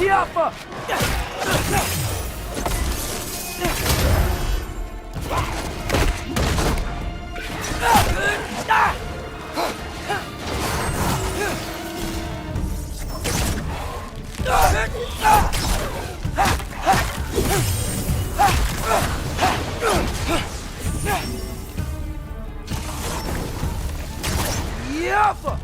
Yappa! Yappa!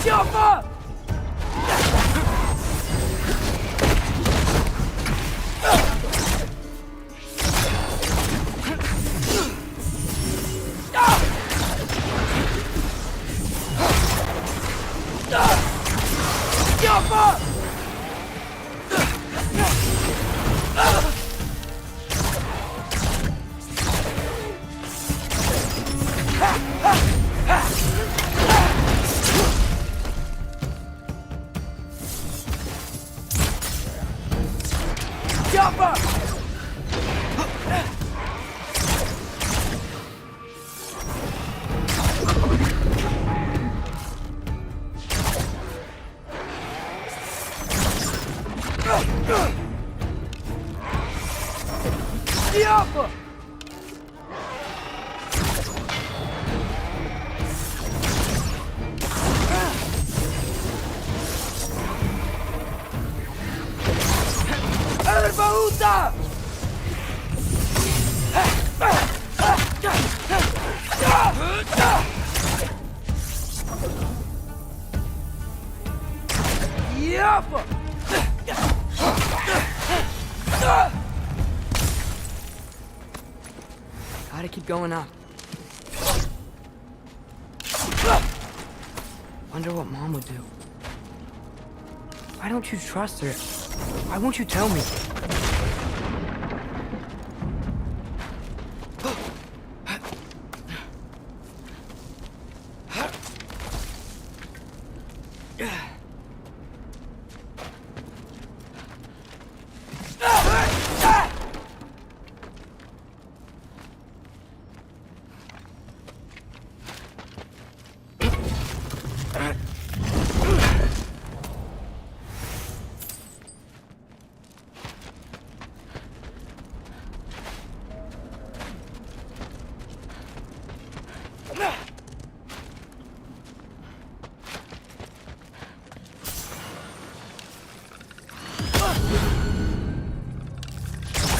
Yappa! Yappa! Yappa! Yappa! Erbaúta! Yappa! Gotta keep going up. Wonder what Mom would do. Why don't you trust her? Why won't you tell me?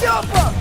Yappa!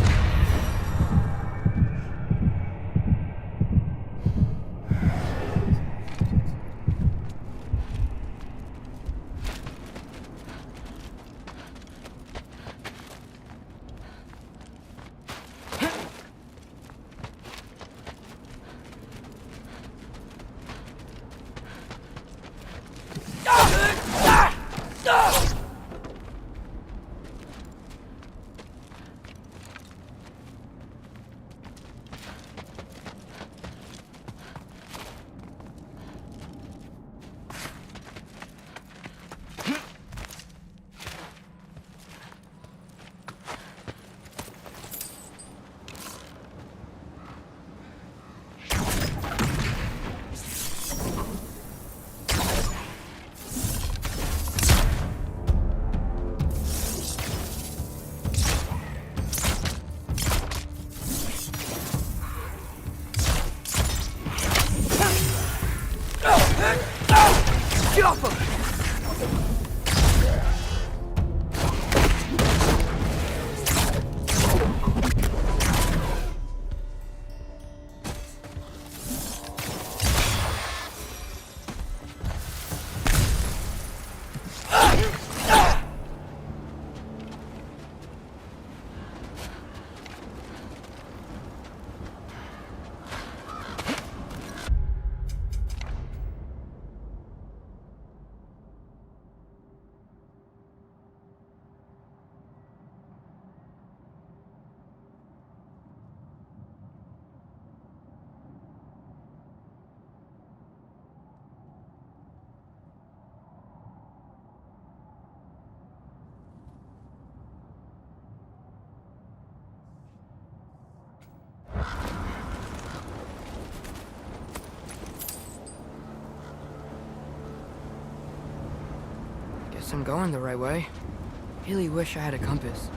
I'm going the right way. Really wish I had a compass.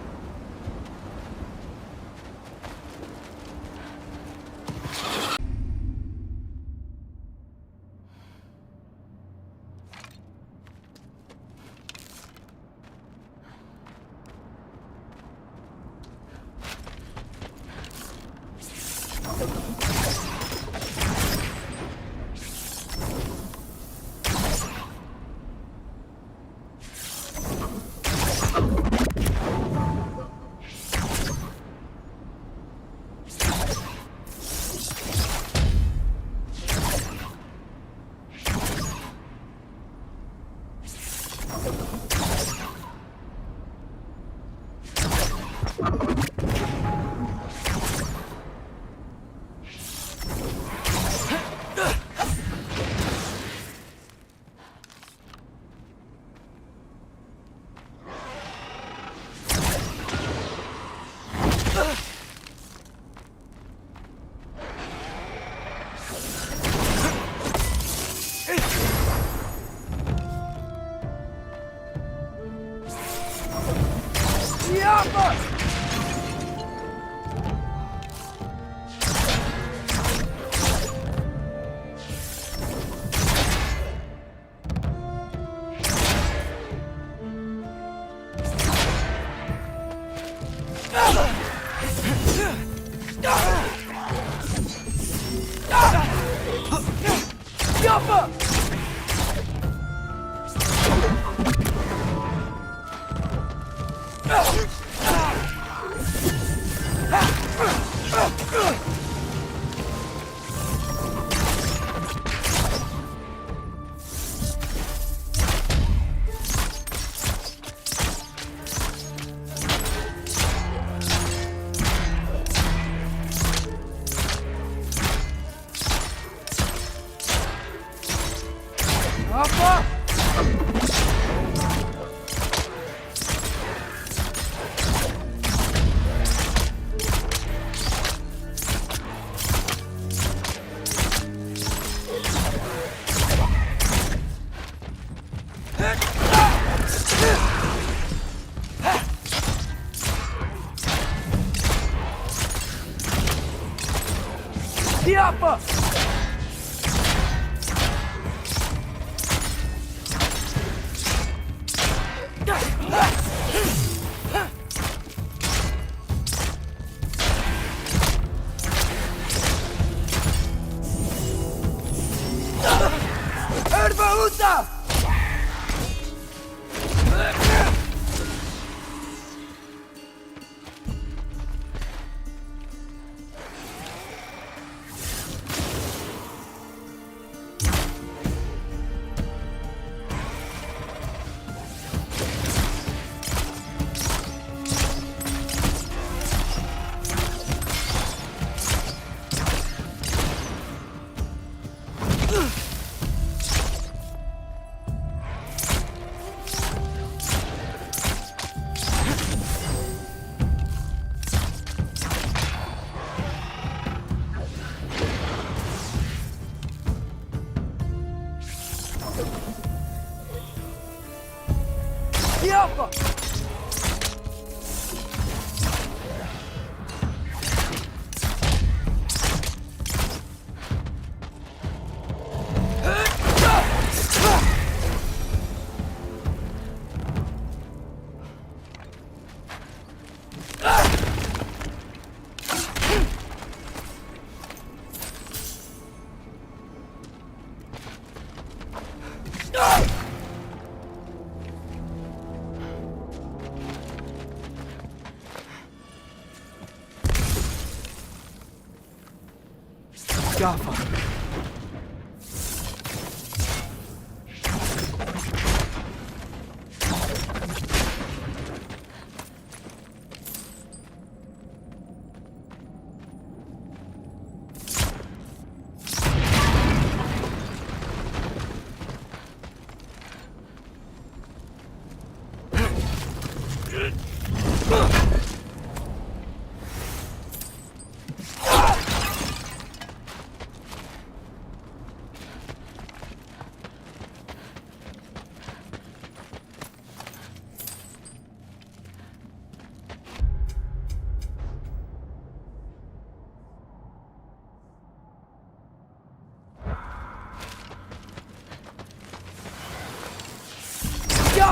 Jaffa.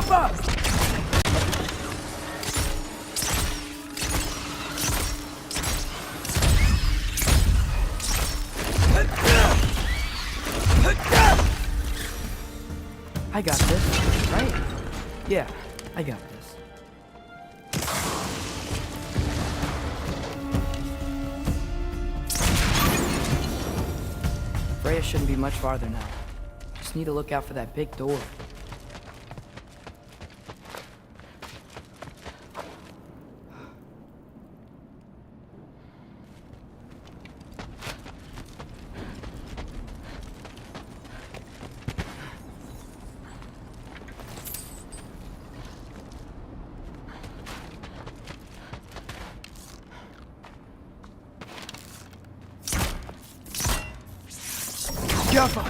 Stopper! I got this, right? Yeah, I got this. Freya shouldn't be much farther now. Just need to look out for that big door. Jaffa!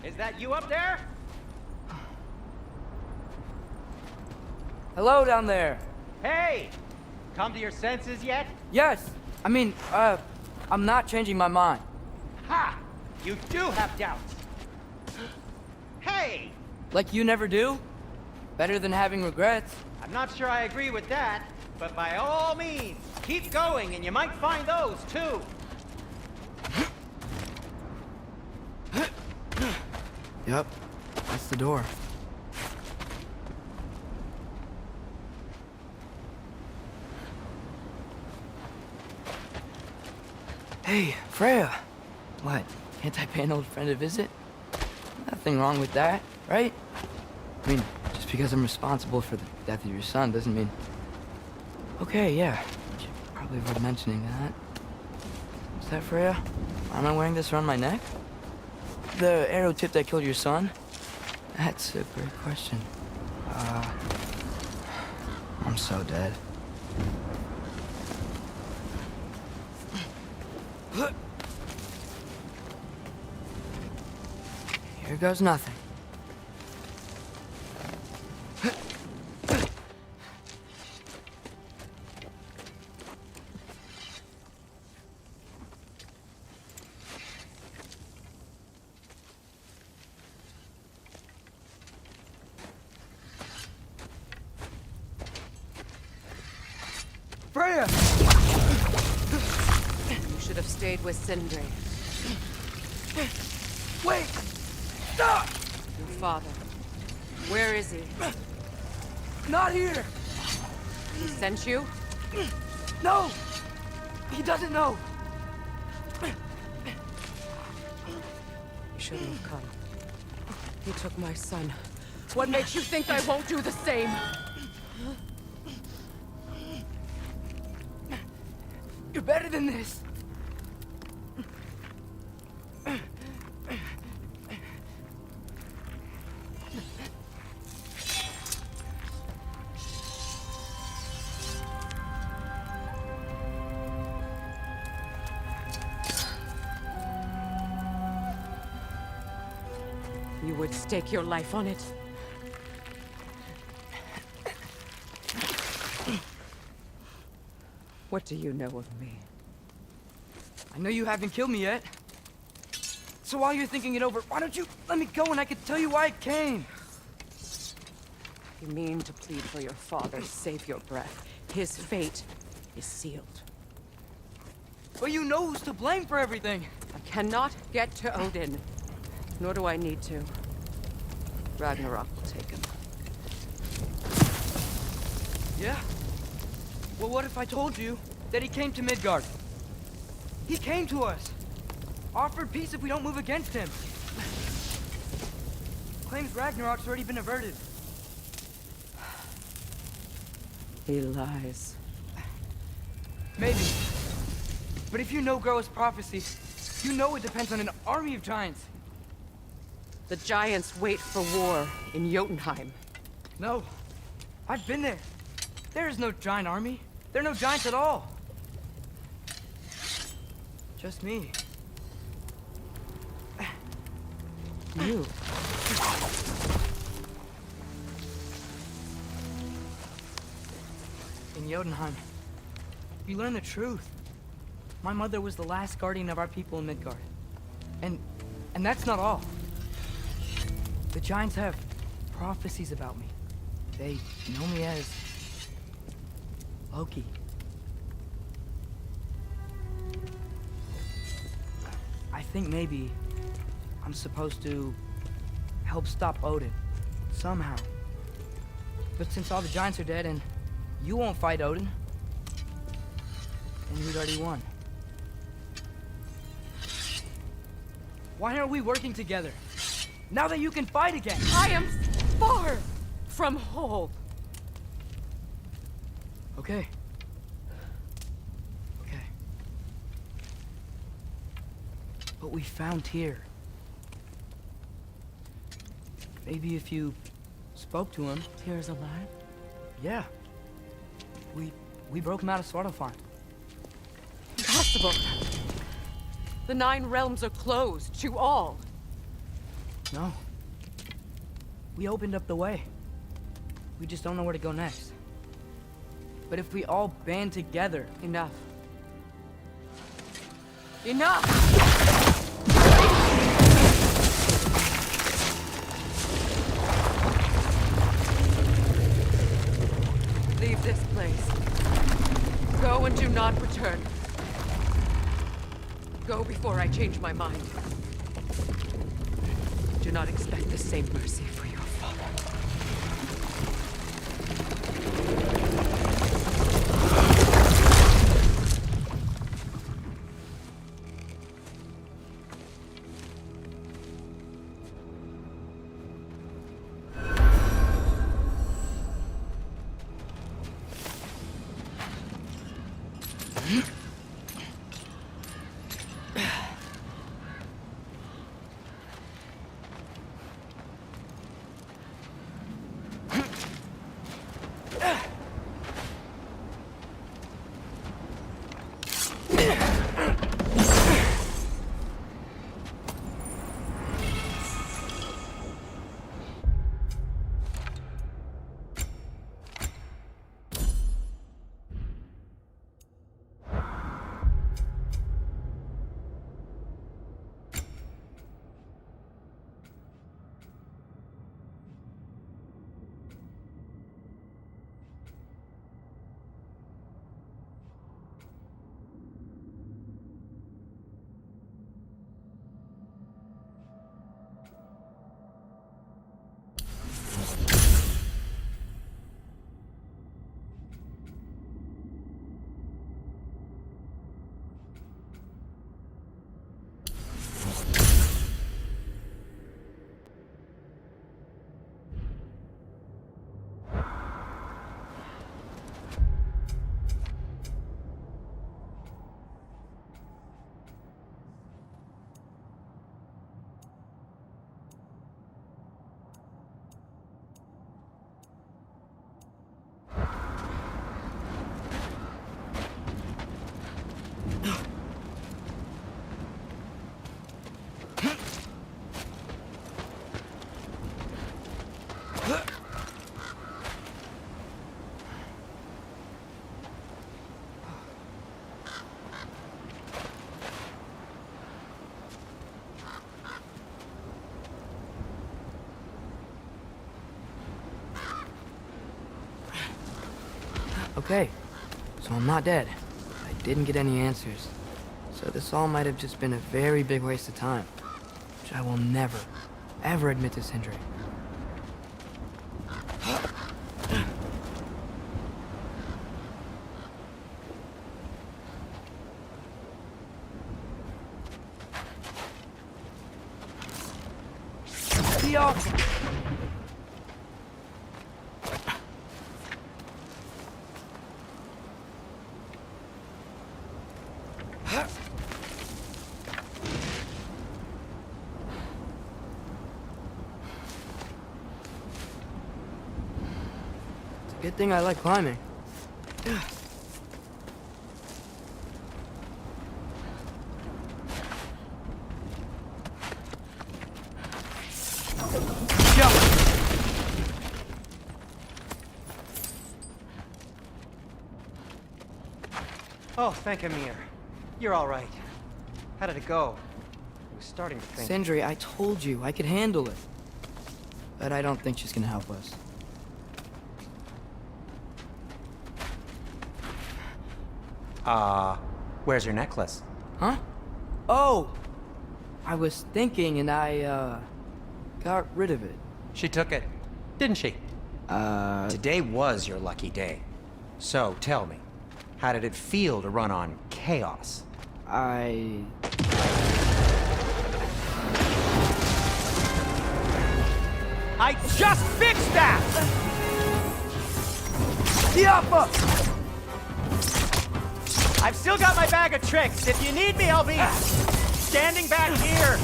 Is that you up there? Hello down there. Hey! Come to your senses yet? Yes, I'm not changing my mind. Ha! You do have doubts. Hey! Like you never do? Better than having regrets. I'm not sure I agree with that, but by all means, keep going and you might find those too. Yep, that's the door. Hey, Freya. What, can't I pay an old friend a visit? Nothing wrong with that, right? I mean, just because I'm responsible for the death of your son doesn't mean... Okay, yeah. You should probably avoid mentioning that. Is that Freya? Why am I wearing this around my neck? The arrow tip that killed your son? That's a great question. I'm so dead. Here goes nothing. Freya! You should have stayed with Sindri. Wait! Stop! Your father. Where is he? Not here! He sent you? No! He doesn't know! You shouldn't have come. He took my son. What makes you think I won't do the same? You're better than this! You would stake your life on it? What do you know of me? I know you haven't killed me yet. So while you're thinking it over, why don't you let me go and I can tell you why I came? You mean to plead for your father, save your breath. His fate is sealed. But you know who's to blame for everything. I cannot get to Odin. Nor do I need to. Ragnarok will take him. Yeah? Well, what if I told you that he came to Midgard? He came to us. Offered peace if we don't move against him. Claims Ragnarok's already been averted. He lies. Maybe. But if you know Groa's prophecy, you know it depends on an army of giants. The giants wait for war in Jotunheim. No. I've been there. There is no giant army. There are no giants at all. Just me. You. In Jotunheim, you learn the truth. My mother was the last guardian of our people in Midgard. And that's not all. The giants have prophecies about me. They know me as Loki. I think maybe I'm supposed to help stop Odin, somehow. But since all the giants are dead and you won't fight Odin, then you'd already won. Why aren't we working together? Now that you can fight again! I am far from whole. Okay. Okay. But we found Tyr. Maybe if you spoke to him... Tyr's alive? Yeah. We broke him out of Svartalfheim. Impossible. The 9 realms are closed to all. No. We opened up the way. We just don't know where to go next. But if we all band together... Enough. Enough! Leave this place. Go and do not return. Go before I change my mind. Do not expect the same mercy for your father. Okay, so I'm not dead. I didn't get any answers. So this all might have just been a very big waste of time, which I will never, ever admit to Sindri. Be off! Good thing I like climbing. Oh, thank Amir. You're all right. How did it go? I was starting to think... Sindri, I told you I could handle it. But I don't think she's gonna help us. Where's your necklace? Huh? Oh! I was thinking and I, got rid of it. She took it, didn't she? Today was your lucky day. So, tell me, how did it feel to run on chaos? I just fixed that! Diapa! I've still got my bag of tricks. If you need me, I'll be standing back here.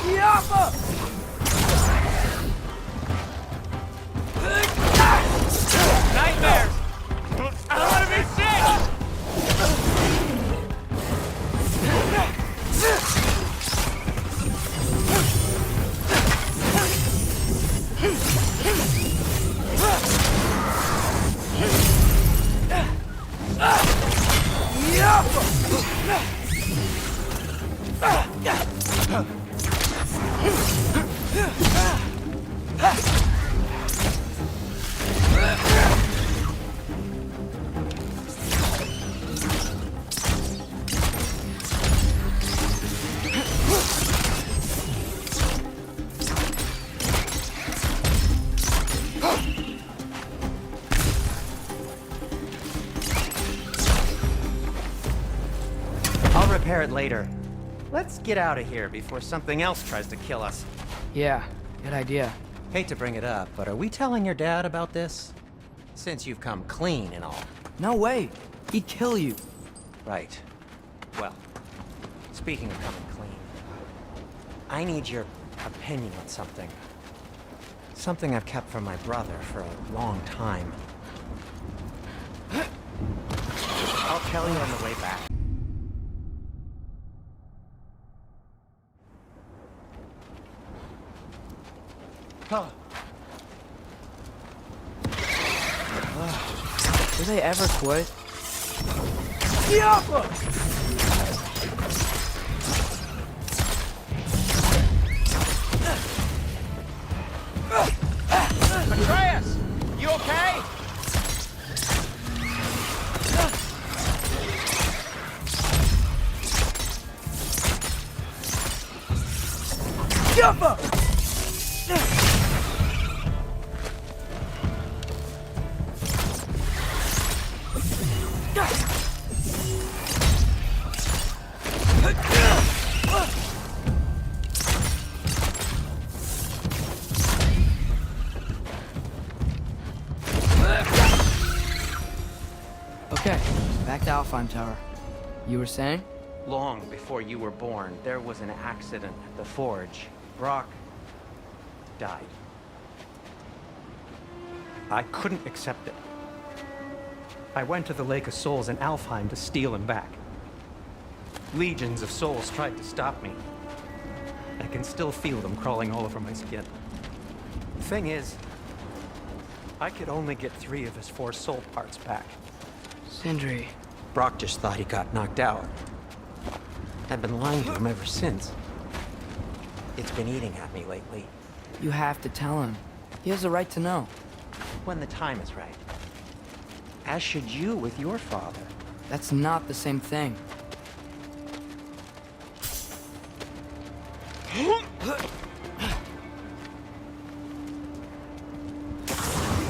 Diapa! Nightmares! I don't want to be sick! I'll repair it later. Let's get out of here before something else tries to kill us. yeah, good idea. Hate to bring it up, but are we telling your dad about this? Since you've come clean and all. No way! He'd kill you. Right. Well, speaking of coming clean, I need your opinion on something. Something I've kept from my brother for a long time. I'll tell you on the way back. Huh. Do they ever quit? Diapa! Atreus! You okay? Diapa! Okay, back to Alfheim Tower. You were saying? Long before you were born, there was an accident at the forge. Brock died. I couldn't accept it. I went to the Lake of Souls in Alfheim to steal him back. Legions of souls tried to stop me. I can still feel them crawling all over my skin. The thing is, I could only get 3 of his 4 soul parts back. Sindri. Brock just thought he got knocked out. I've been lying to him ever since. It's been eating at me lately. You have to tell him. He has a right to know. When the time is right. As should you with your father. That's not the same thing.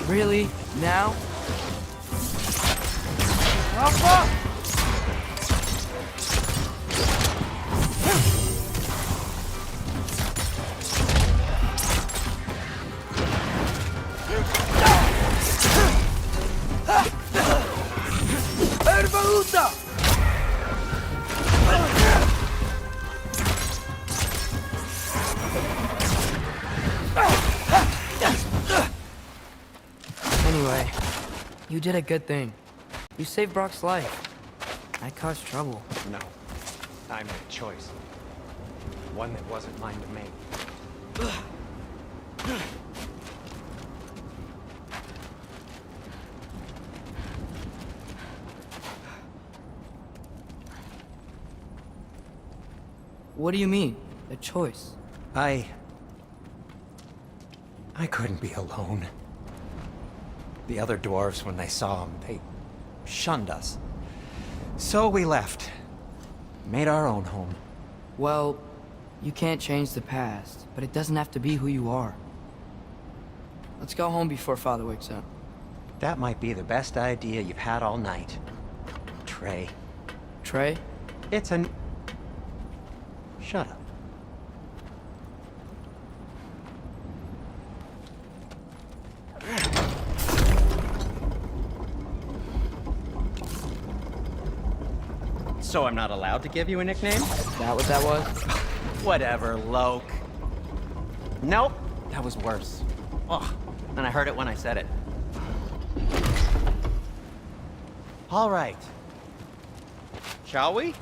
Really? Now? Alpha! Erbaúta! Anyway, You did a good thing. You saved Brock's life. I caused trouble. No. I made a choice. One that wasn't mine to make. What do you mean? A choice? I couldn't be alone. The other dwarves, when they saw him, they shunned us. So we left. Made our own home. Well, you can't change the past, but it doesn't have to be who you are. Let's go home before Father wakes up. That might be the best idea you've had all night. Trey. Trey? It's an... Shut up. So I'm not allowed to give you a nickname? Is that what that was? Whatever, Loke. Nope, that was worse. Ugh, and I heard it when I said it. All right. Shall we?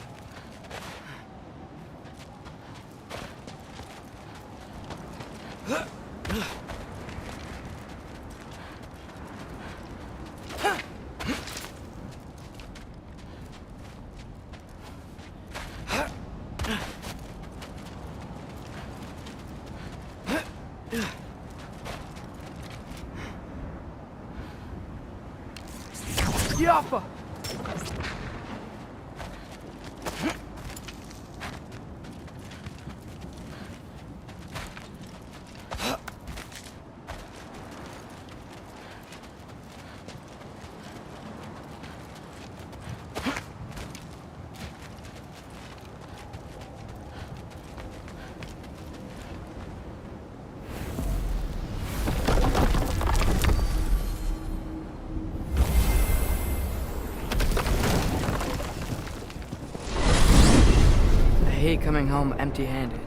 Yappa! I hate coming home empty-handed.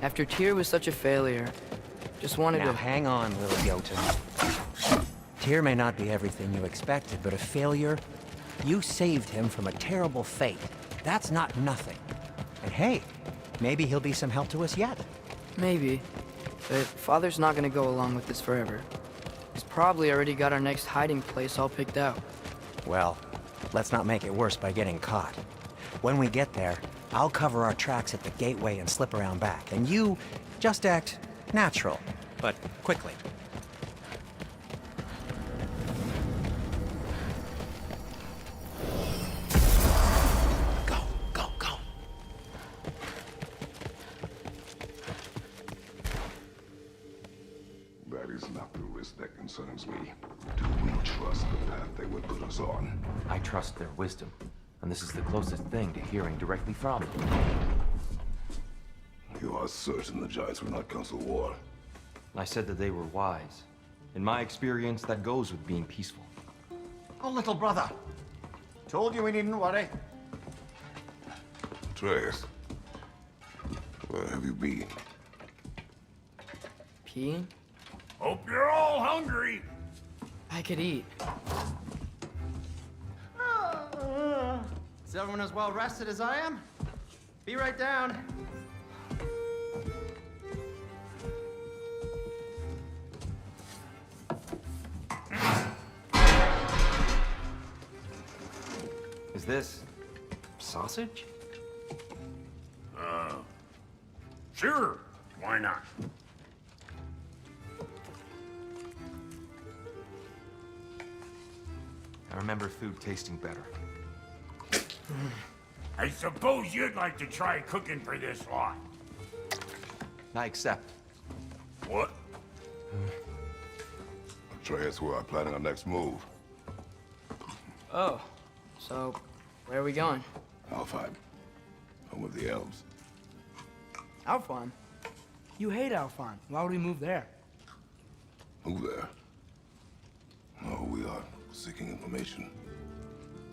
After Tyr was such a failure, just wanted Now to... hang on, little Jotun. Tyr may not be everything you expected, but a failure? You saved him from a terrible fate. That's not nothing. And hey, maybe he'll be some help to us yet. Maybe. But Father's not gonna go along with this forever. He's probably already got our next hiding place all picked out. Well, let's not make it worse by getting caught. When we get there, I'll cover our tracks at the gateway and slip around back, and you just act natural, but quickly. Go, go, go. That is not the risk that concerns me. Do we trust the path they would put us on? I trust their wisdom, and this is the closest thing to hearing directly from them. You are certain the Giants were not Council War? I said that they were wise. In my experience, that goes with being peaceful. Oh, little brother. Told you we needn't worry. Atreus, where have you been? Peeing? Hope you're all hungry. I could eat. Is everyone as well rested as I am? Be right down. Is this sausage? Sure. Why not? I remember food tasting better. I suppose you'd like to try cooking for this lot. I accept. What? Atreus, we are planning our next move. Oh, so where are we going? Alfheim, home of the elves. Alfheim? You hate Alfheim. Why would we move there? Move there? No, we are seeking information.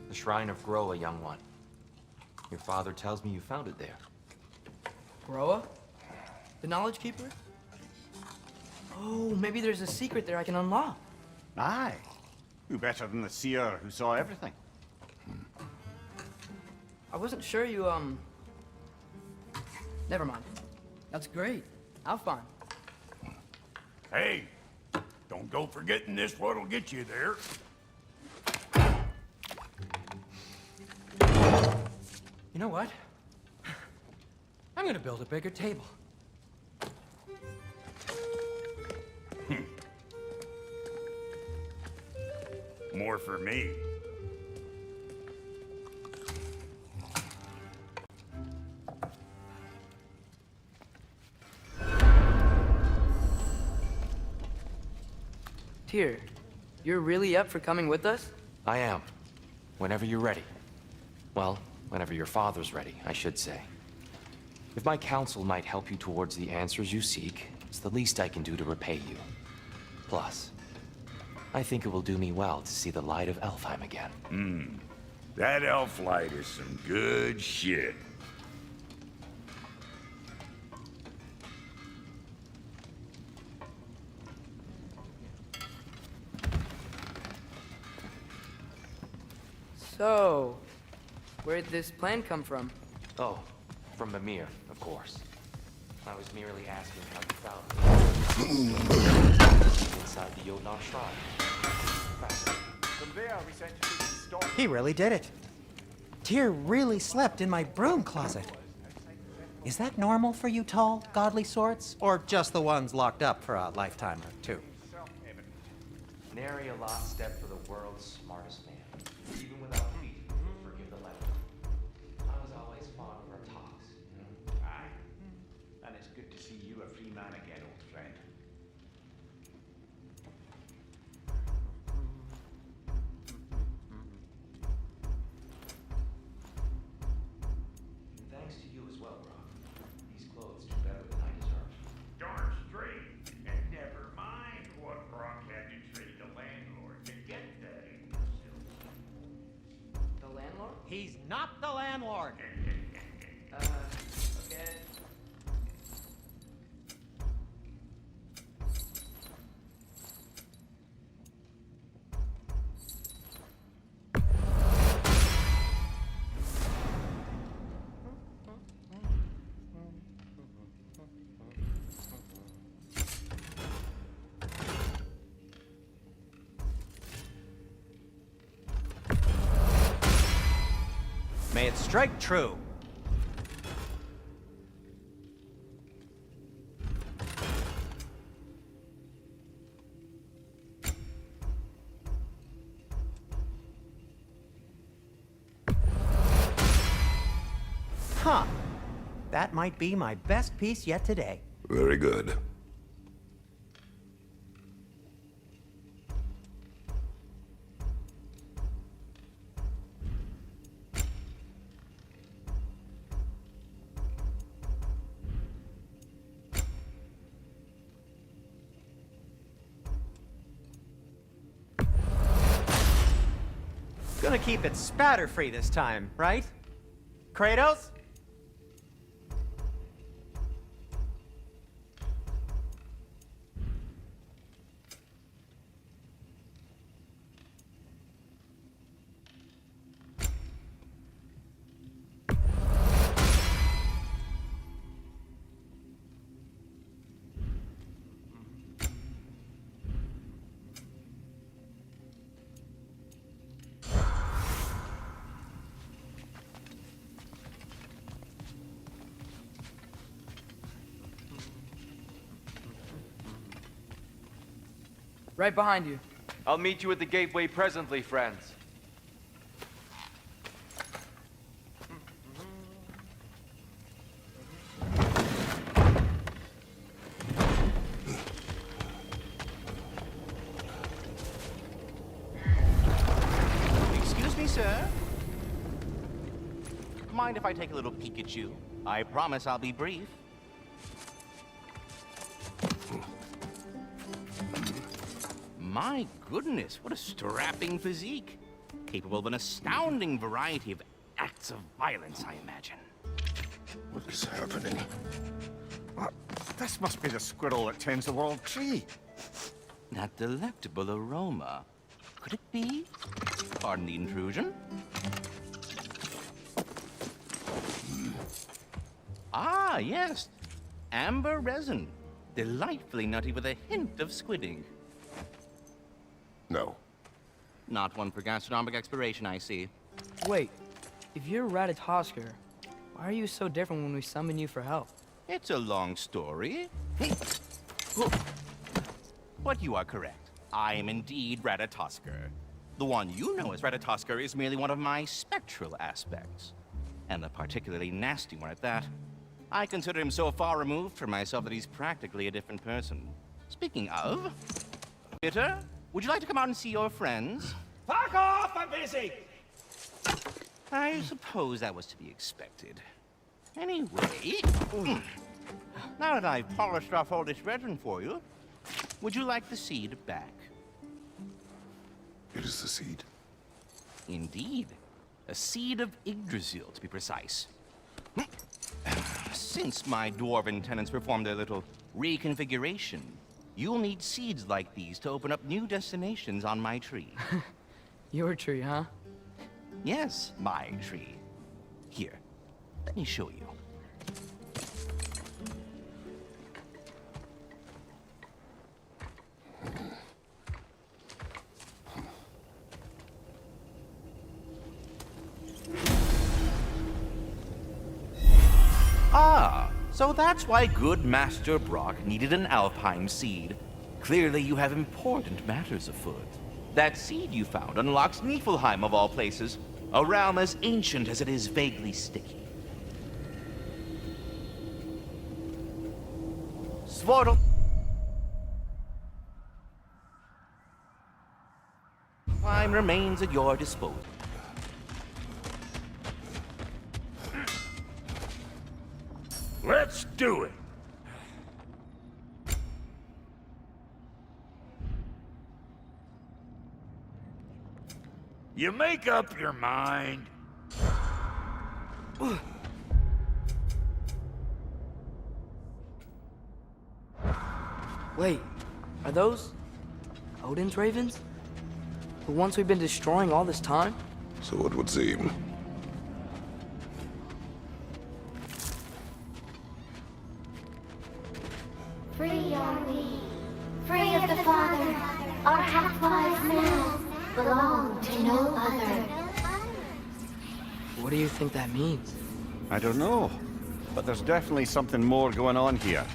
The Shrine of Groa, young one. Your father tells me you found it there. Groa? The Knowledge Keeper? Oh, maybe there's a secret there I can unlock. Aye. Who better than the seer who saw everything? I wasn't sure you, Never mind. That's great. Alfheim. Hey, don't go forgetting this what'll get you there. You know what? I'm gonna build a bigger table. More for me. Tyr, you're really up for coming with us? I am. Whenever you're ready. Well, whenever your father's ready, I should say. If my counsel might help you towards the answers you seek, it's the least I can do to repay you. Plus, I think it will do me well to see the light of Alfheim again. That elf light is some good shit. So, where'd this plan come from? Oh, from Mimir, of course. I was merely asking how you found me. Inside the Odin shrine. From there, we sent you to the storm. He really did it. Tyr really slept in my broom closet. Is that normal for you tall, godly sorts? Or just the ones locked up for a lifetime or two? Nary a lockstep for the world's smartest man. Even without feet, forgive the legend. I was always fond of our talks, you know? Aye. And it's good to see you a free man again, old friend. And thanks to you as well, Brock. These clothes do better than I deserve. Darn straight. And never mind what Brock had to trade the landlord to get that imbecile. The landlord? He's not the landlord. Okay. May it strike true. Huh. That might be my best piece yet today. Very good. Gonna keep it spatter-free this time, right? Kratos? Right behind you. I'll meet you at the gateway presently, friends. Excuse me, sir. Mind if I take a little peek at you? I promise I'll be brief. My goodness, what a strapping physique. Capable of an astounding variety of acts of violence, I imagine. What is happening? This must be the squirrel that tends the world tree. That delectable aroma. could it be? Pardon the intrusion. Ah, yes. Amber resin. Delightfully nutty with a hint of squid ink. No. Not one for gastronomic exploration, I see. Wait, if you're Ratatoskr, why are you so different when we summon you for help? It's a long story. But you are correct. I am indeed Ratatoskr. The one you know as Ratatoskr is merely one of my spectral aspects. And a particularly nasty one at that. I consider him so far removed from myself that he's practically a different person. Speaking of... Bitter, would you like to come out and see your friends? Fuck off! I'm busy! I suppose that was to be expected. Anyway... Now that I've polished off all this resin for you, would you like the seed back? It is the seed. Indeed. A seed of Yggdrasil, to be precise. Since my dwarven tenants performed their little reconfiguration, you'll need seeds like these to open up new destinations on my tree. Your tree, huh? Yes, my tree. Here, let me show you. Ah, so that's why good Master Brock needed an Alfheim seed. Clearly you have important matters afoot. That seed you found unlocks Niflheim of all places, a realm as ancient as it is vaguely sticky. Svortal Time remains at your disposal. Let's do it! You make up your mind. Wait, are those Odin's ravens? The ones we've been destroying all this time? So it would seem. Free are we, free of the Father. Our half-wise man belong to no other. What do you think that means? I don't know, but there's definitely something more going on here.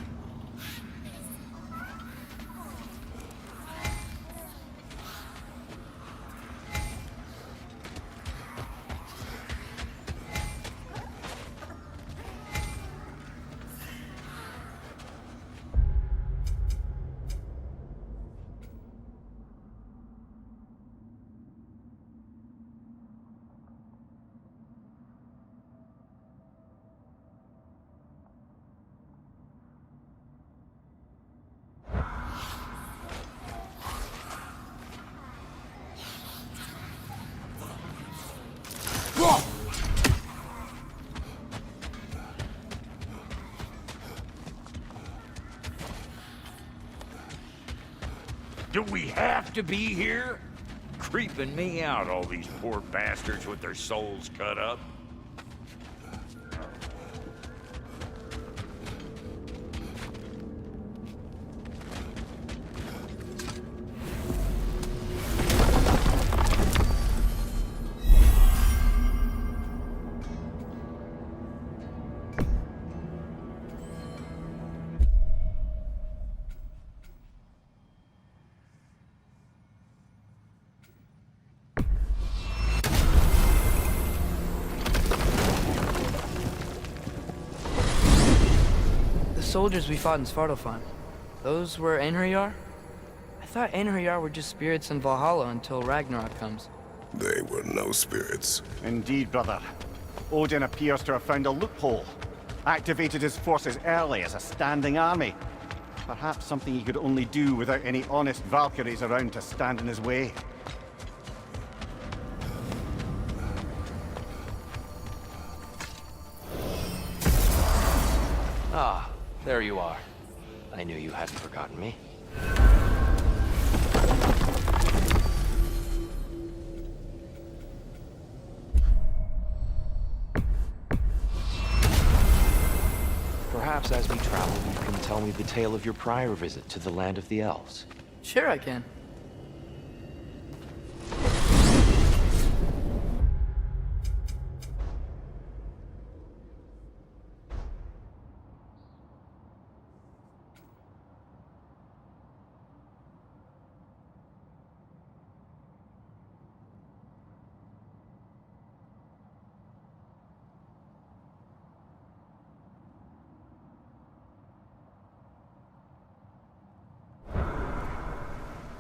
Do we have to be here? Creeping me out, all these poor bastards with their souls cut up. Soldiers we fought in Svartalfheim. Those were Einherjar? I thought Einherjar were just spirits in Valhalla until Ragnarok comes. They were no spirits. Indeed, brother. Odin appears to have found a loophole. Activated his forces early as a standing army. Perhaps something he could only do without any honest Valkyries around to stand in his way. Ah, there you are. I knew you hadn't forgotten me. tell me the tale of your prior visit to the land of the elves? Sure I can.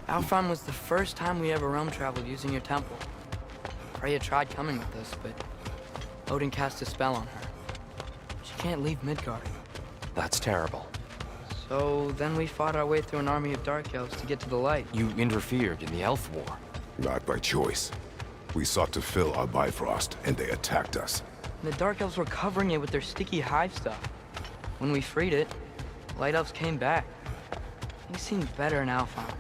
Alfheim was the first time we ever realm traveled using your temple. Freya tried coming with us, but Odin cast a spell on her. She can't leave Midgard. That's terrible. So then we fought our way through an army of dark elves to get to the light. You interfered in the elf war. Not by choice. We sought to fill our Bifrost, and they attacked us. And the dark elves were covering it with their sticky hive stuff. When we freed it, light elves came back. Things seemed better in Alfheim.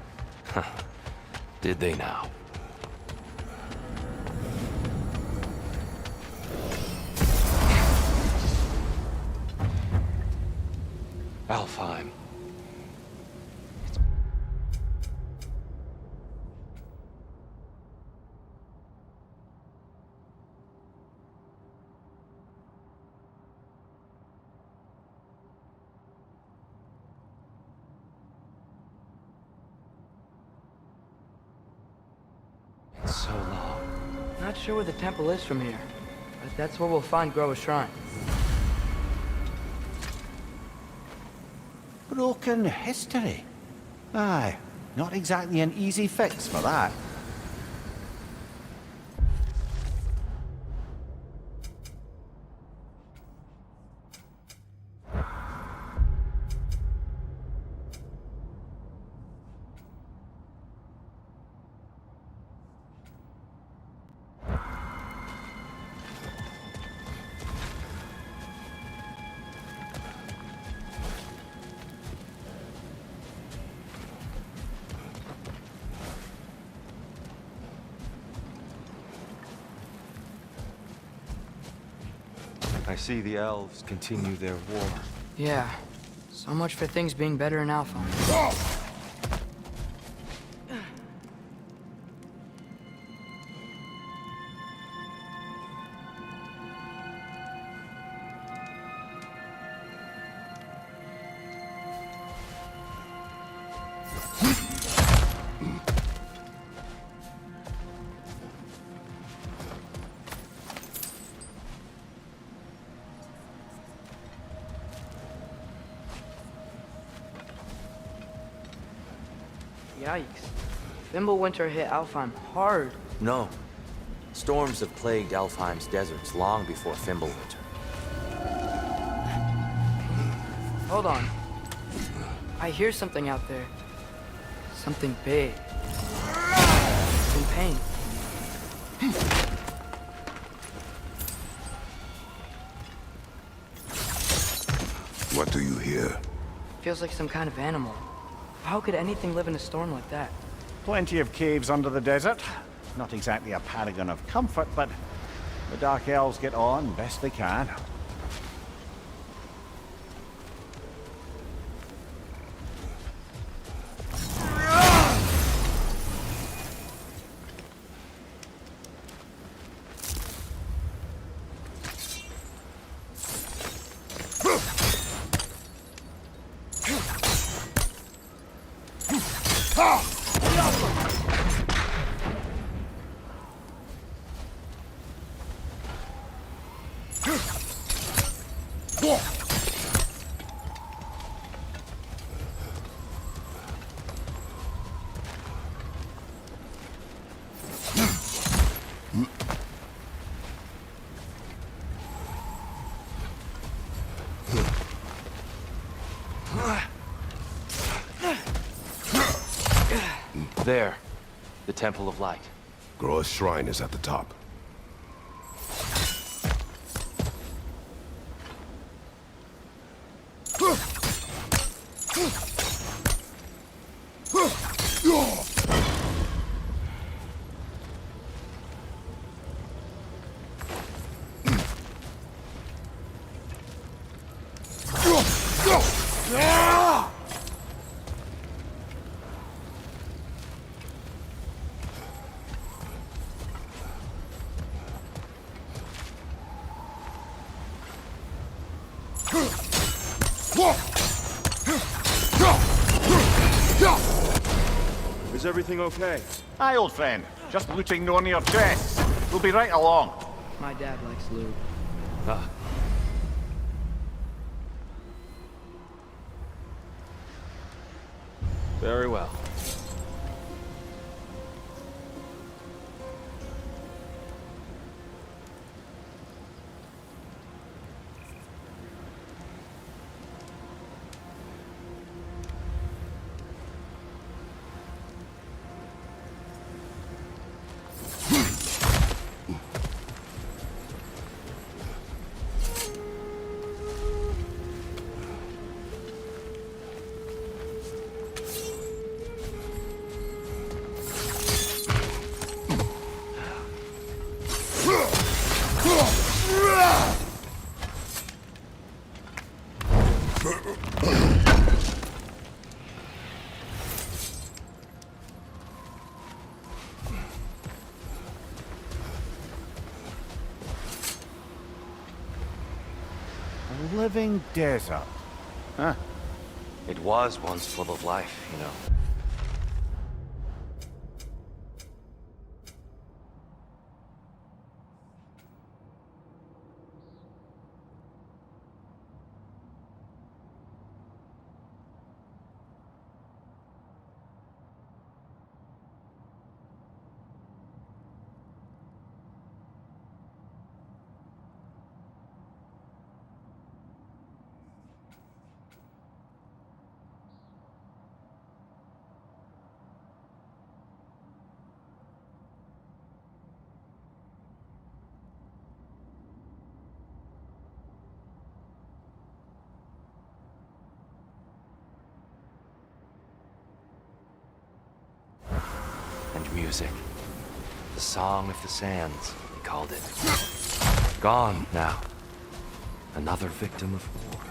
Did they now? Alfheim. It's so long. Not sure where the temple is from here, but that's where we'll find Groa's shrine. Broken history. Aye, not exactly an easy fix for that. I see the elves continue their war. Yeah, so much for things being better in Alfheim. Yikes. Fimbulwinter hit Alfheim hard. No. Storms have plagued Alfheim's deserts long before Fimbulwinter. Hold on. I hear something out there. Something big. In pain. What do you hear? Feels like some kind of animal. How could anything live in a storm like that? Plenty of caves under the desert. Not exactly a paragon of comfort, but the Dark Elves get on best they can. There. The Temple of Light. Groa's shrine is at the top. Is everything okay? Aye, old friend. Just looting Nornir Chests. We'll be right along. My dad likes loot. Ah. Very well. A living desert. Huh. It was once full of life, you know. And music. The Song of the Sands, he called it. Gone now. Another victim of war.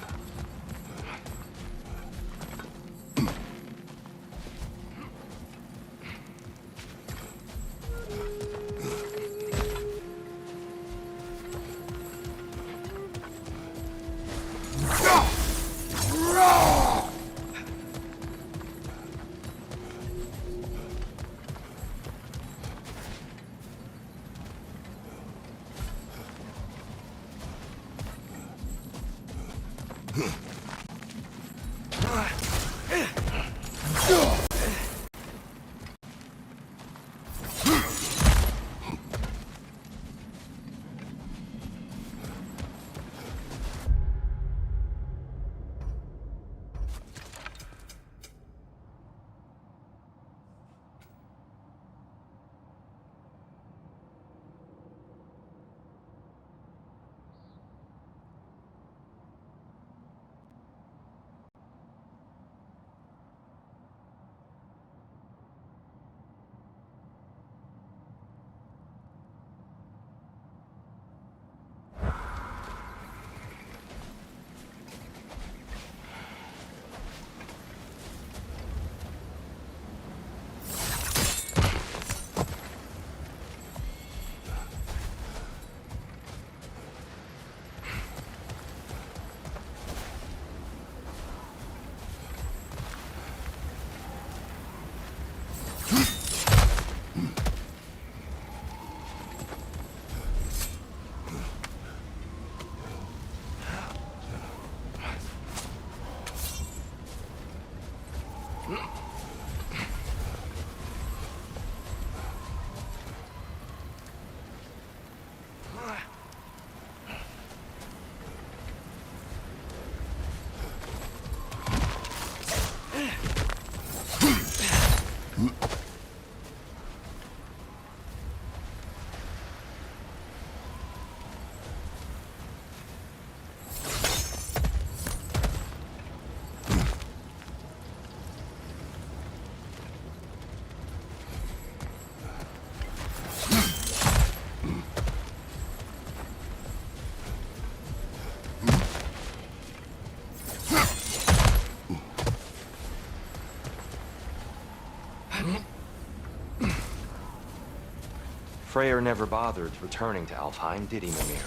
Freya never bothered returning to Alfheim, did he, Mimir?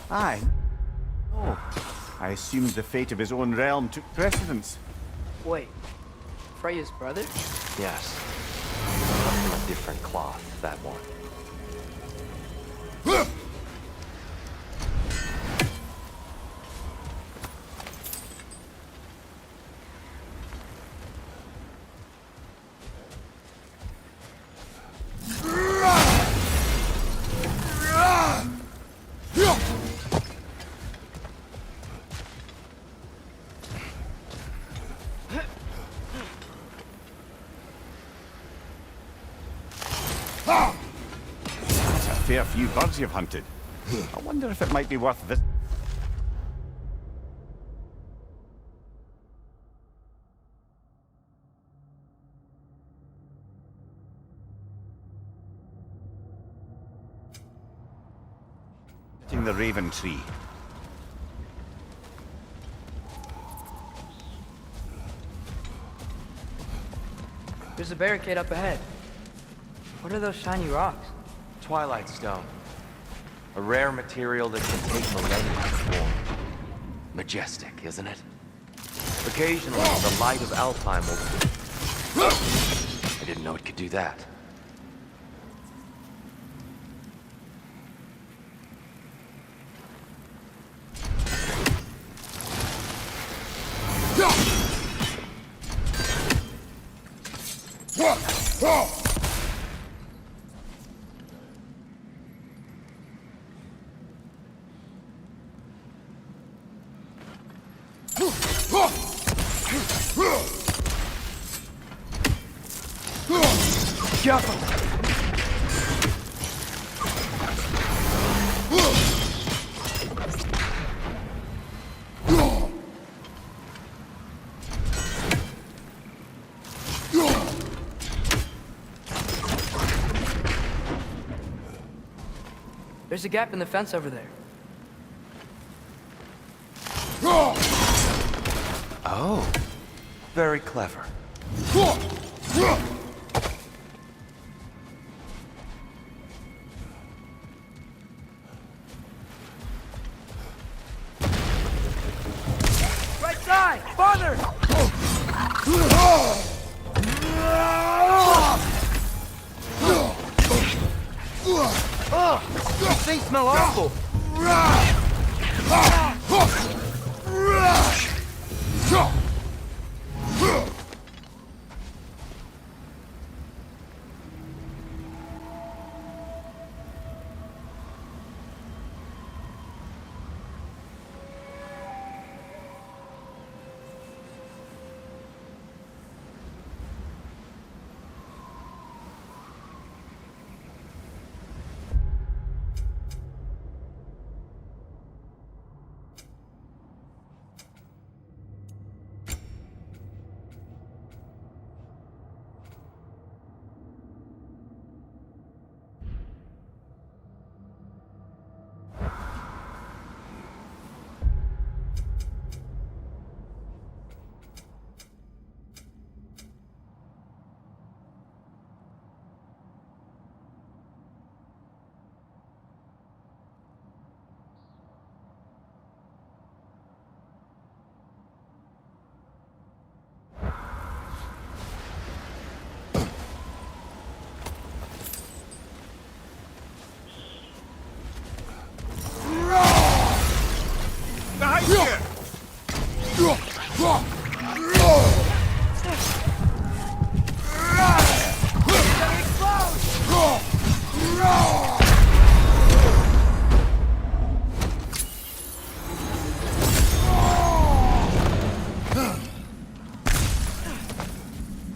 Aye. Oh. I assumed the fate of his own realm took precedence. Wait, Freya's brother? Yes. Cut from a different cloth, that one. That's a fair few birds you've hunted. I wonder if it might be worth this. The Raven Tree. There's a barricade up ahead. What are those shiny rocks? Twilight Stone. A rare material that can take millennia to form. Majestic, isn't it? Occasionally, the light of Alfheim will... I didn't know it could do that. There's a gap in the fence over there. Oh, very clever. Right side! Farther! These things smell awful!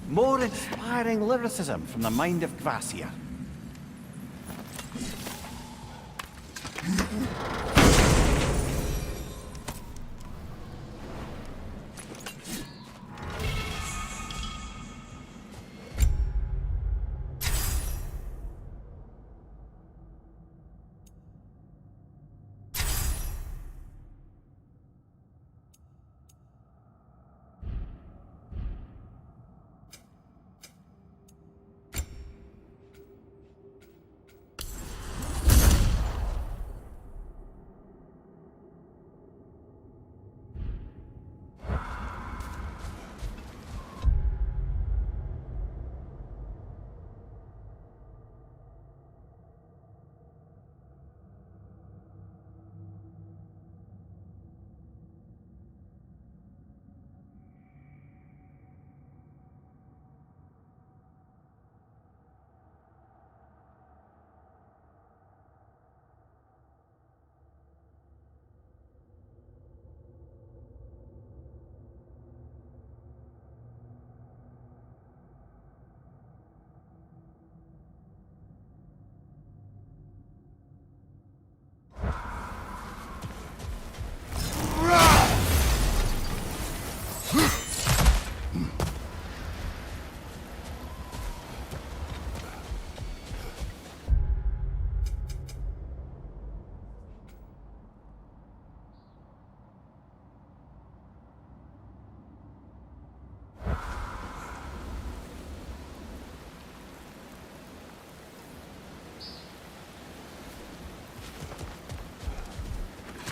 More inspiring lyricism from the mind of Kvasir.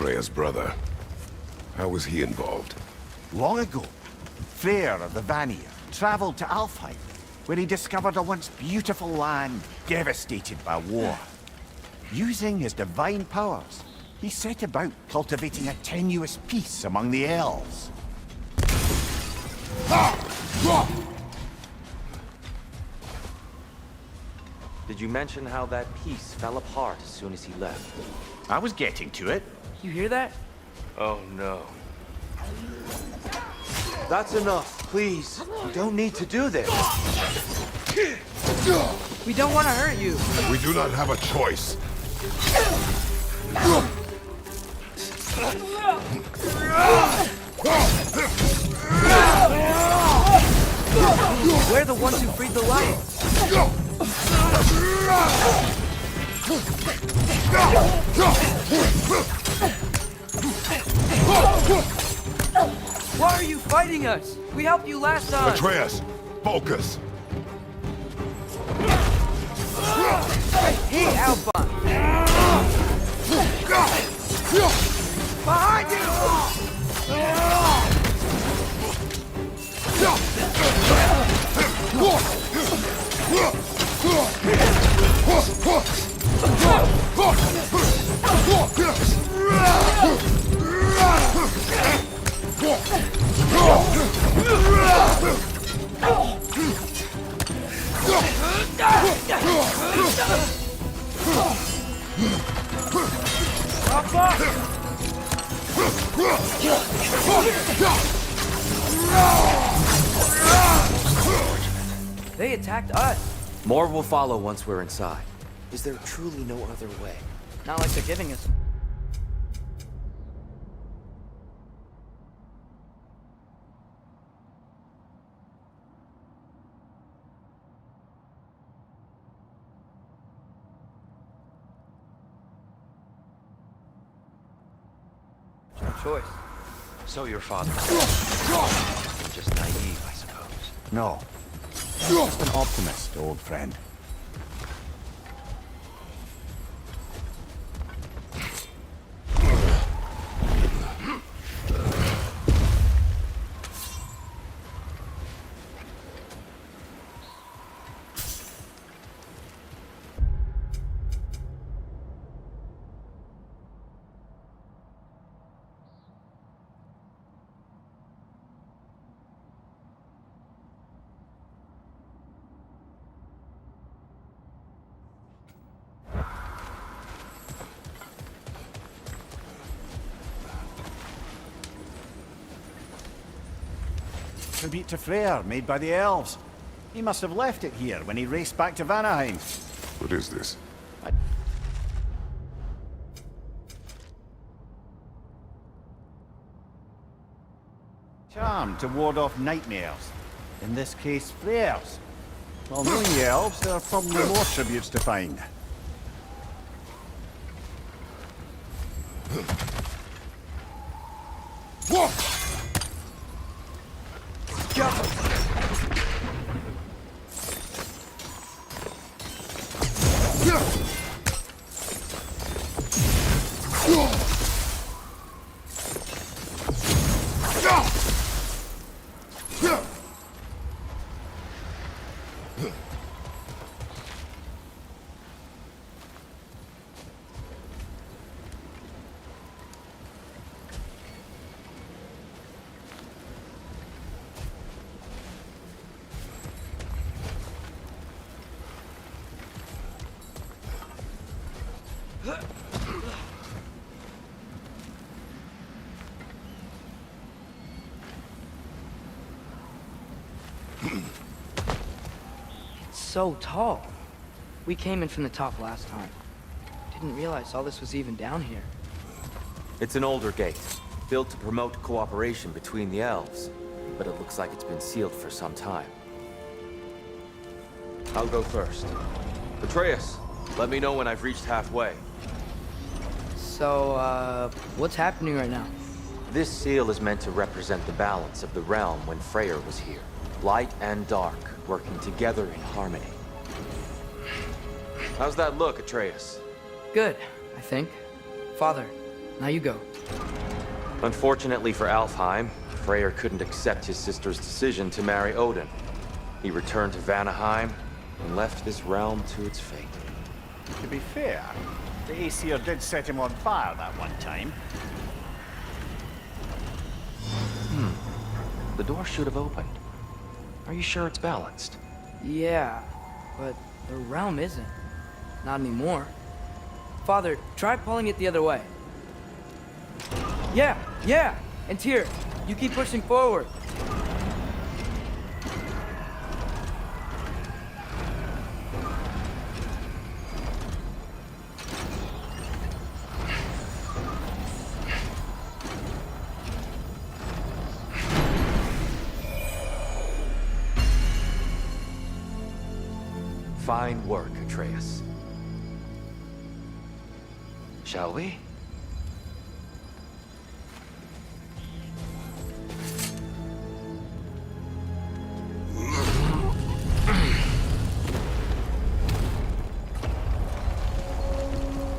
Freya's brother. How was he involved? Long ago, Freya of the Vanir traveled to Alfheim, where he discovered a once beautiful land devastated by war. Using his divine powers, he set about cultivating a tenuous peace among the elves. Did you mention how that piece fell apart as soon as he left? I was getting to it. You hear that? Oh no. That's enough, please. You don't need to do this. We don't want to hurt you. We do not have a choice. We're the ones who freed the lion. Why are you fighting us? We helped you last time. Atreus, focus. Hey, Alpha. Behind They attacked us. More will follow once we're inside. Is there truly no other way? Not like they're giving us. No choice. So your father. Just naive, I suppose. No. Just an optimist, old friend. Tribute to Freya, made by the elves. He must have left it here when he raced back to Vanaheim. What is this? Charm to ward off nightmares. In this case, Freya's. Well, knowing the elves, there are probably more tributes to find. So tall. We came in from the top last time. Didn't realize all this was even down here. It's an older gate, built to promote cooperation between the elves, but it looks like it's been sealed for some time. I'll go first. Atreus, let me know when I've reached halfway. So, what's happening right now? This seal is meant to represent the balance of the realm when Freya was here. Light and dark, working together in harmony. How's that look, Atreus? Good, I think. Father, Now you go. Unfortunately for Alfheim, Freyr couldn't accept his sister's decision to marry Odin. He returned to Vanaheim and left this realm to its fate. To be fair, the Aesir did set him on fire that one time. The door should have opened. Are you sure it's balanced? Yeah, but the realm isn't. Not anymore. Father, try pulling it the other way. Yeah! And Tyr, you keep pushing forward. Fine work, Atreus. Shall we?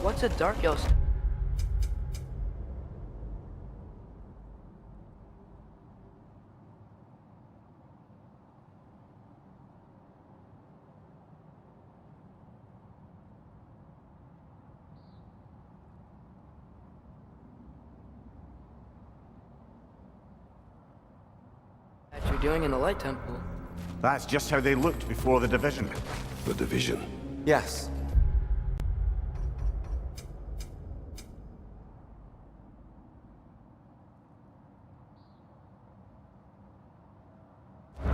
What's a dark yellow? That you're doing in the Light Temple. That's just how they looked before the division. The division. Yes.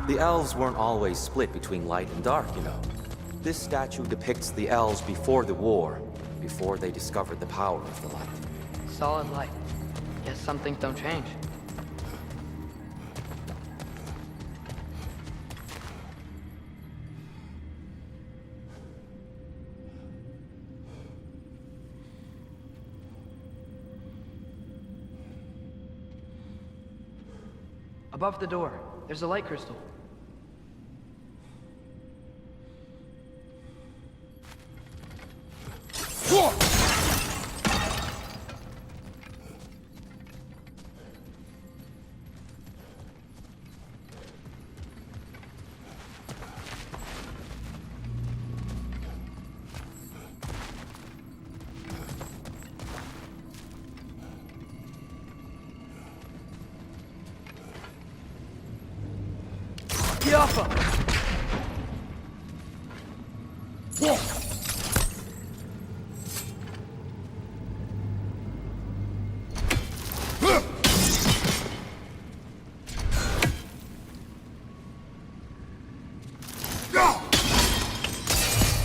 The elves weren't always split between light and dark, you know. This statue depicts the elves before the war, before they discovered the power of the light. Solid light. Guess some things don't change. Above the door, there's a light crystal.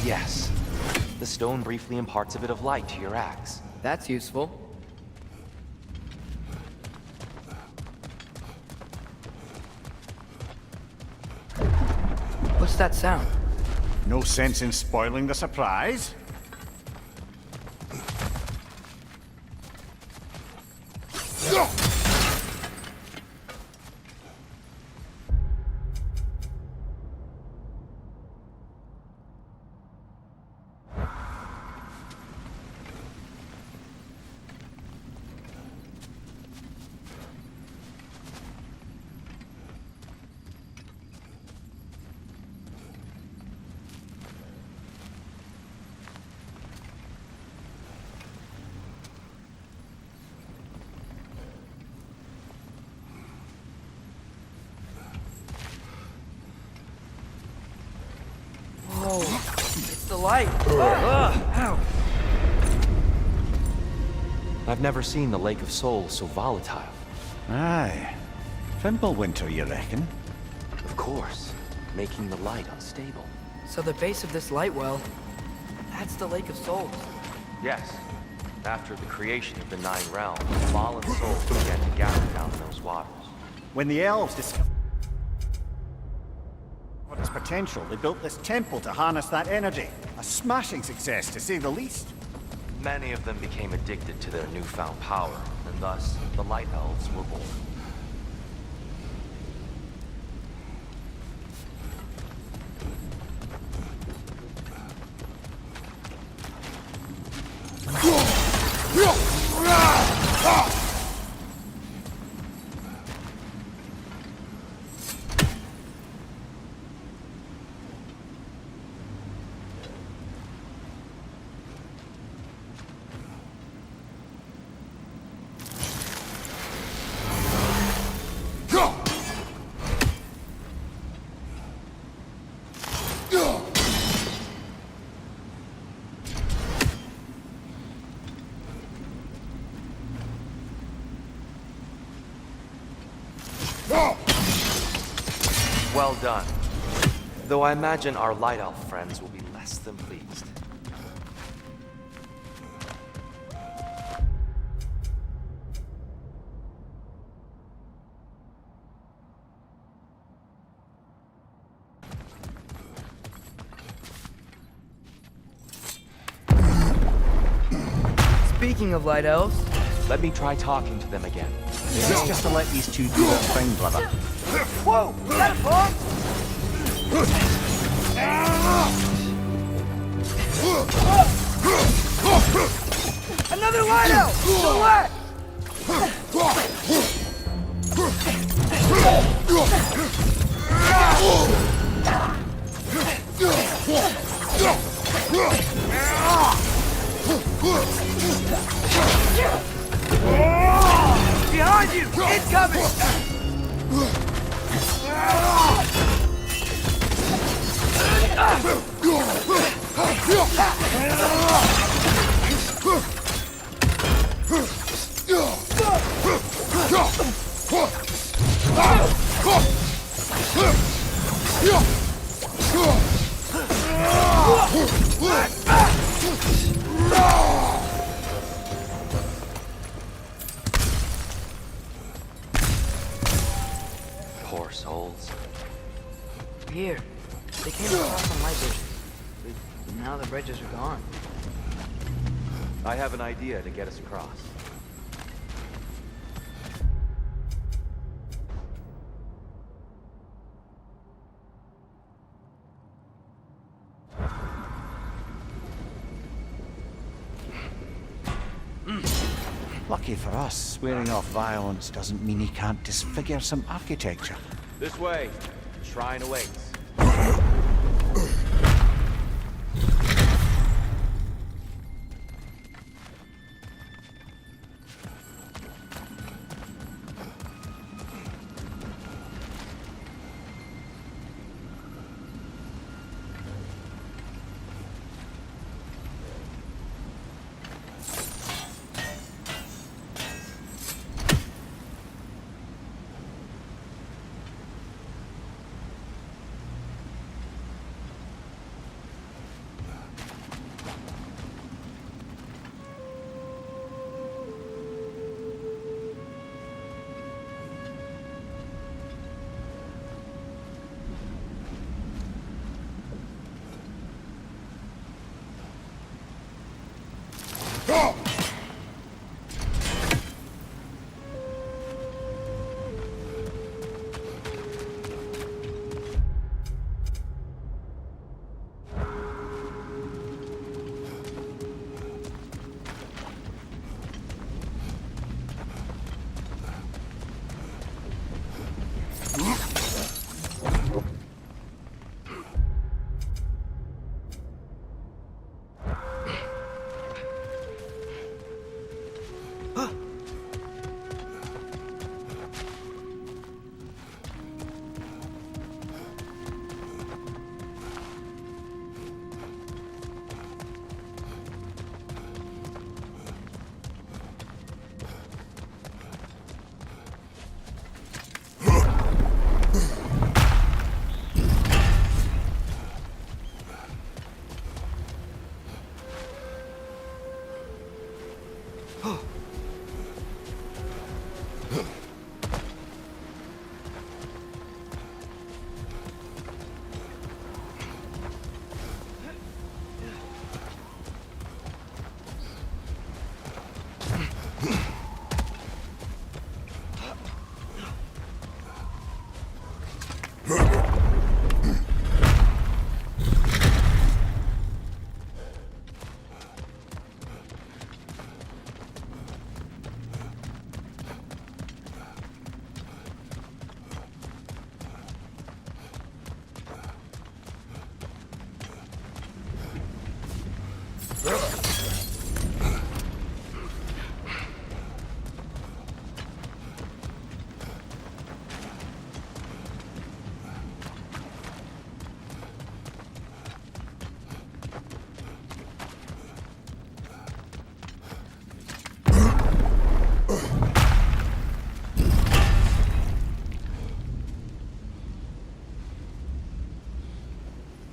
Yes. The stone briefly imparts a bit of light to your axe. That's useful. What's that sound? No sense in spoiling the surprise. It's the light. Ow. I've never seen the Lake of Souls so volatile. Aye. Fimbulwinter, you reckon? Of course, making the light unstable. So the base of this light well, that's the Lake of Souls. Yes. After the creation of the Nine Realms, fallen souls began to gather down in those waters. When the elves discovered its potential, they built this temple to harness that energy. A smashing success, to say the least. Many of them became addicted to their newfound power, and thus, the Light Elves were born. Well done. Though I imagine our Light Elf friends will be less than pleased. Speaking of light elves, Let me try talking to them again. Maybe it's just to let these two do their thing, brother. whoa, was that a bomb? Another light elf! So what? Behind you! Incoming! Poor souls. Here. They came across on light bridges. But now the bridges are gone. I have an idea to get us across. Lucky for us, swearing off violence doesn't mean he can't disfigure some architecture. This way. Shrine awaits.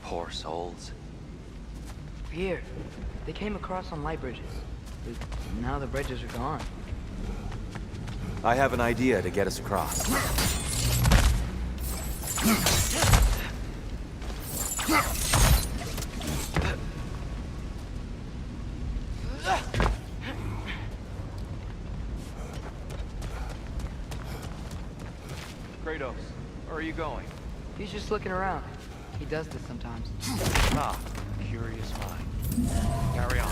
Poor souls. Here, they came across on light bridges. But now the bridges are gone. I have an idea to get us across. Kratos, where are you going? He's just looking around. He does this sometimes. Ah, curious mind. Carry on.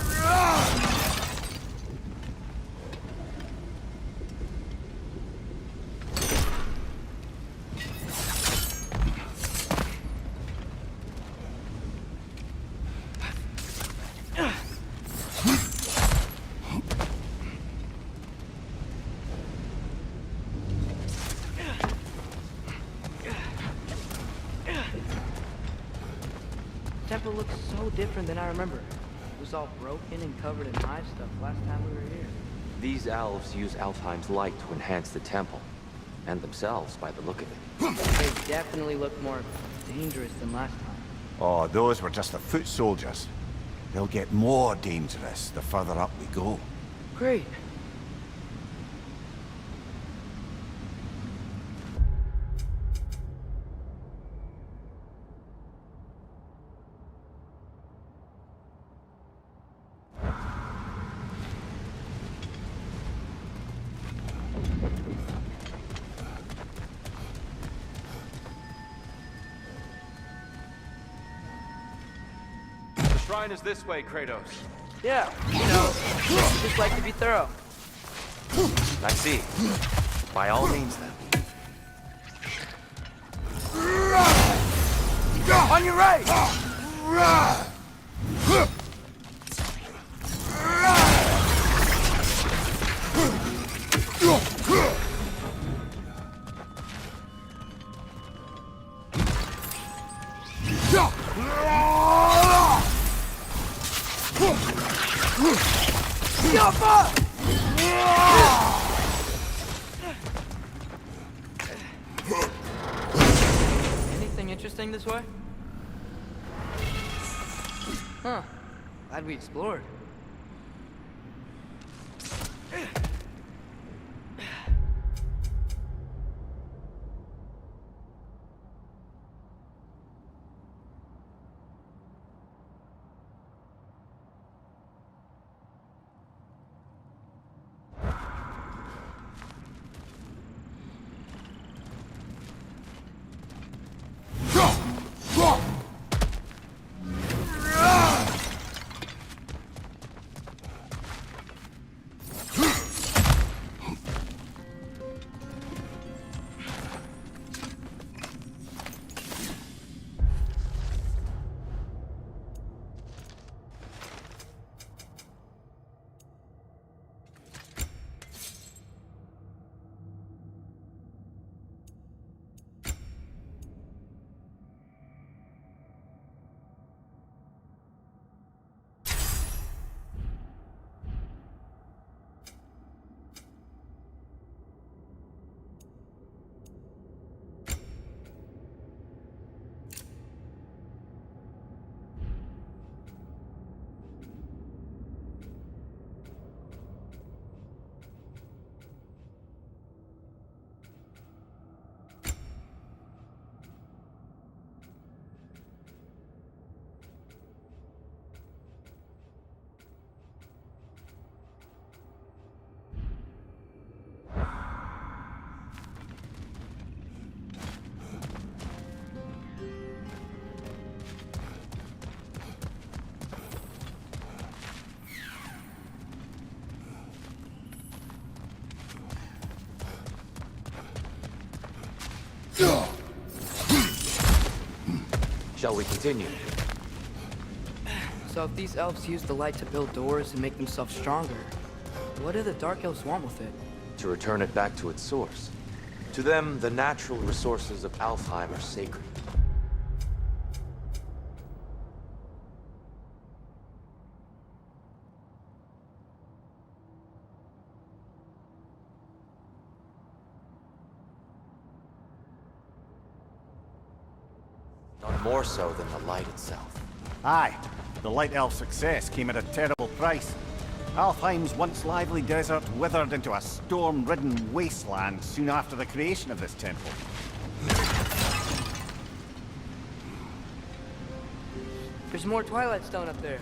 The temple looks so different than I remember. It was all broken and covered in hive stuff last time we were here. These elves use Alfheim's light to enhance the temple. And themselves, by the look of it. They definitely look more dangerous than last time. Oh, those were just the foot soldiers. They'll get more dangerous the further up we go. Great. The shrine is this way, Kratos. Yeah, you know, I just like to be thorough. I see. By all means, then. On your right! Anything interesting this way? Huh. Glad we explored. Shall we continue? So if these elves use the light to build doors and make themselves stronger, what do the Dark Elves want with it? To return it back to its source. To them, the natural resources of Alfheim are sacred. Not More so than the light itself. Aye, the Light Elf success came at a terrible price. Alfheim's once lively desert withered into a storm-ridden wasteland soon after the creation of this temple. There's more Twilight Stone up there.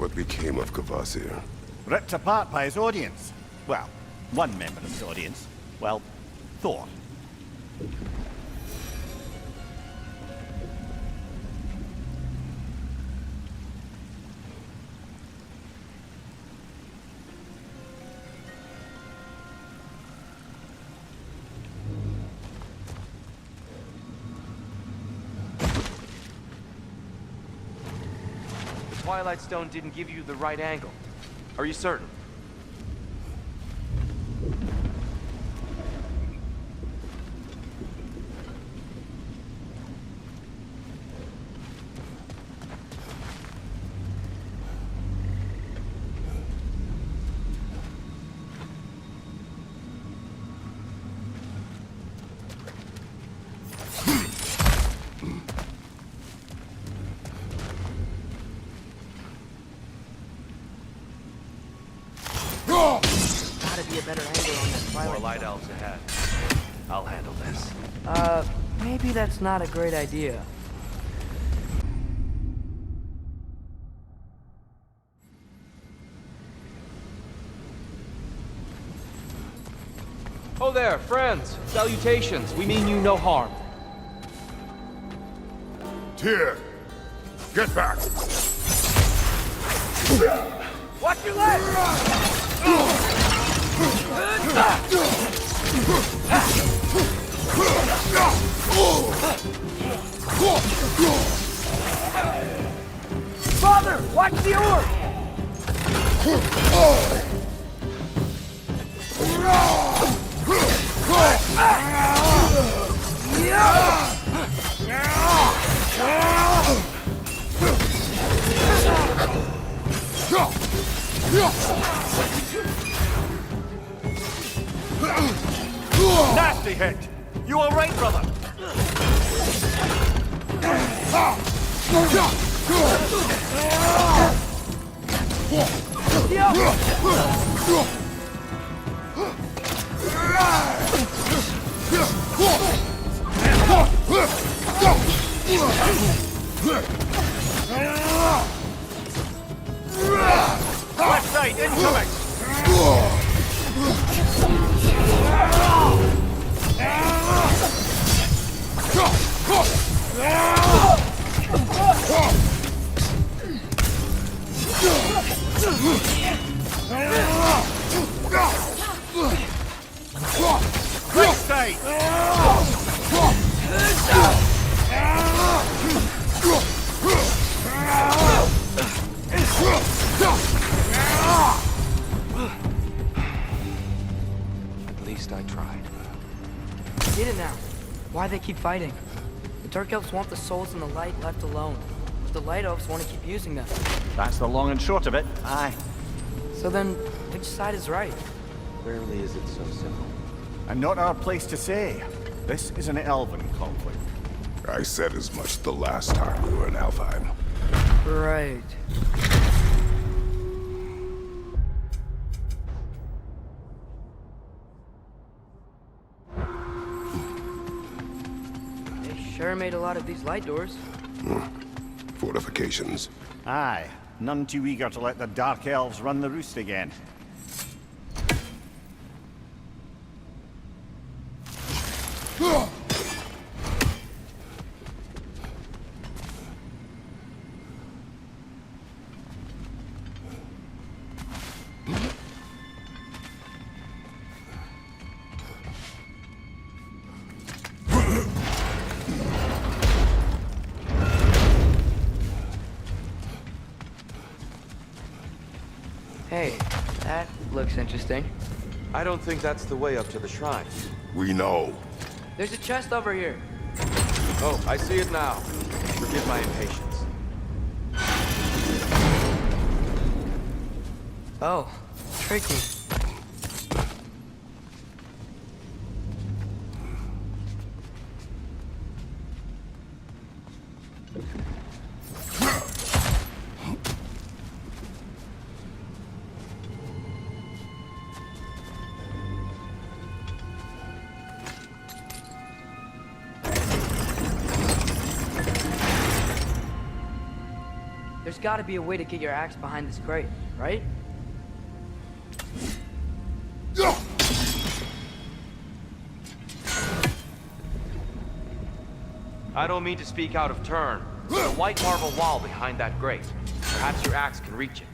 What became of Kvasir? Ripped apart by his audience. Well, one member of his audience. Well, Thor. The Twilight Stone didn't give you the right angle. Are you certain? Gotta be a better angle on that Twilight. More light elves ahead. I'll handle this. Maybe that's not a great idea. Oh there, friends! Salutations! We mean you no harm. Tyr! Get back! Watch your legs! Father, watch the orb! Nasty hit! You all right, brother? Left side, incoming! Right side! At least I tried. Get it now. Why they keep fighting? The Dark Elves want the souls in the light left alone. But the Light Elves want to keep using them. That's the long and short of it. Aye. So then, which side is right? Rarely is it so simple. And not our place to say. This is an elven conflict. I said as much the last time we were in Alfheim. Right. They sure made a lot of these light doors. Fortifications. Aye. None too eager to let the Dark Elves run the roost again. Hey, that looks interesting. I don't think that's the way up to the shrine. We know. There's a chest over here. Oh, I see it now. Forgive my impatience. Oh, tricky. There's gotta be a way to get your axe behind this grate, right? I don't mean to speak out of turn. There's a white marble wall behind that grate. Perhaps your axe can reach it.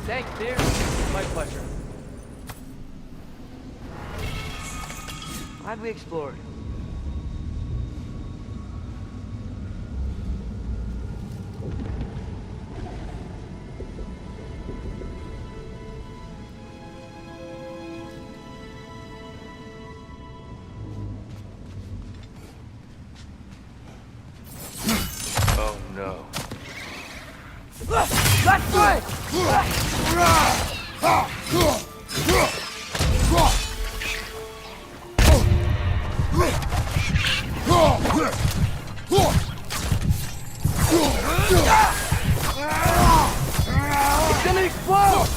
Thanks, dear. My pleasure. Glad we explored. Oh no. That's right! It's gonna explode!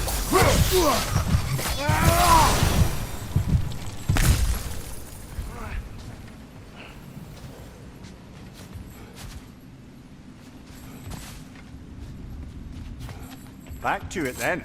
Back to it then.